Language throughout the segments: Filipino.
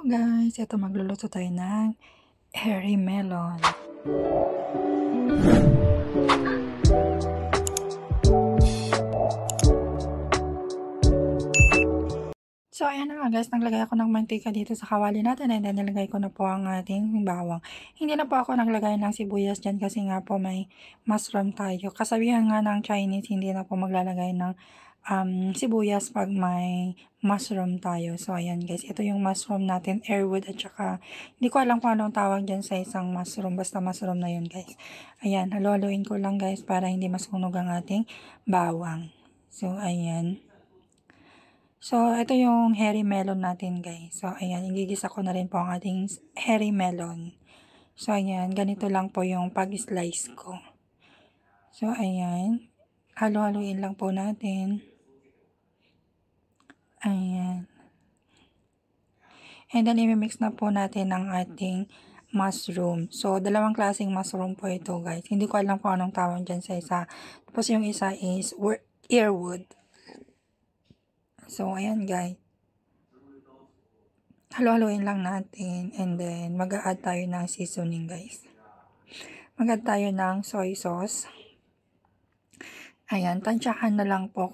Guys, ito magluluto tayo ng hairy melon. So, ayan na nga guys, naglagay ako ng mantika dito sa kawali natin and then nilagay ko na po ang ating bawang. Hindi na po ako naglagay ng sibuyas dyan kasi nga po may mushroom tayo. Kasabihan nga ng Chinese, hindi na po maglalagay ng sibuyas pag may mushroom tayo. So, ayan guys, ito yung mushroom natin, airwood at saka, hindi ko alam kung anong tawag dyan sa isang mushroom, basta mushroom na yun guys. Ayan, halo-haloin ko lang guys para hindi masunog ang ating bawang. So, ayan. So, ito yung hairy melon natin guys. So, ayan, igigisa ko na rin po ang ating hairy melon. So, ayan, ganito lang po yung pag-slice ko. So, ayan, halo-haloin lang po natin. Ayan. And then, i-mix na po natin ang ating mushroom. So, dalawang klaseng mushroom po ito guys. Hindi ko alam kung anong tawag dyan sa isa. Tapos, yung isa is earwood. So, ayan guys. Halo-haloin lang natin and then mag-a-add tayo ng seasoning guys. Mag-add tayo ng soy sauce. Ayan, tansyahan na lang po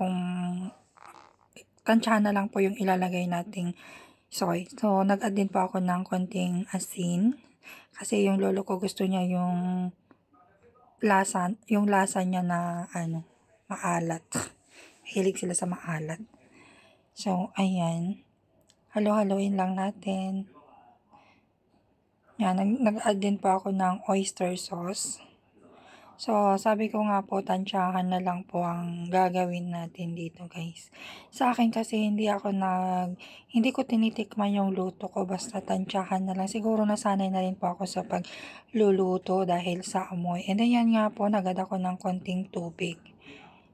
yung ilalagay nating soy. So, nag-add din po ako ng konting asin kasi yung lolo ko gusto niya yung lasa niya na maalat. Hilig sila sa maalat. So, ayan. Halo-haloin lang natin. Yan, nag-add din po ako ng oyster sauce. So, sabi ko nga po, tansyahan na lang po ang gagawin natin dito, guys. Sa akin kasi, hindi ko tinitikman yung luto ko, basta tansyahan na lang. Siguro nasanay na rin po ako sa pagluluto dahil sa amoy. And then, yan nga po, nagad ako ng konting tubig.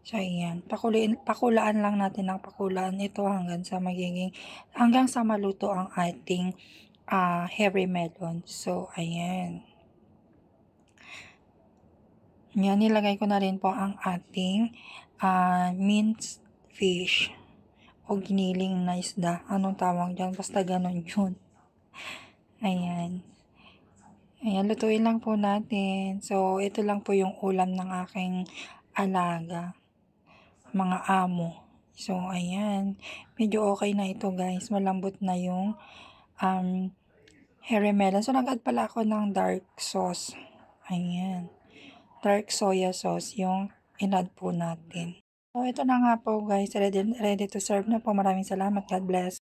So, ayan. Pakulaan lang natin ng pakulaan ito hanggang sa maluto ang ating hairy melon. So, ayan. Yan, nilagay ko na rin po ang ating minced fish o giniling na isda. Anong tawag dyan? Basta ganun yun. Ayan. Ayan, lutuin lang po natin. So, ito lang po yung ulam ng aking alaga. Mga amo. So, ayan. Medyo okay na ito guys. Malambot na yung hairy melon. So, nag-add pala ako ng dark sauce. Ayan. Dark soya sauce yung in-add po natin. So, ito na nga po guys. Ready to serve na po. Maraming salamat. God bless.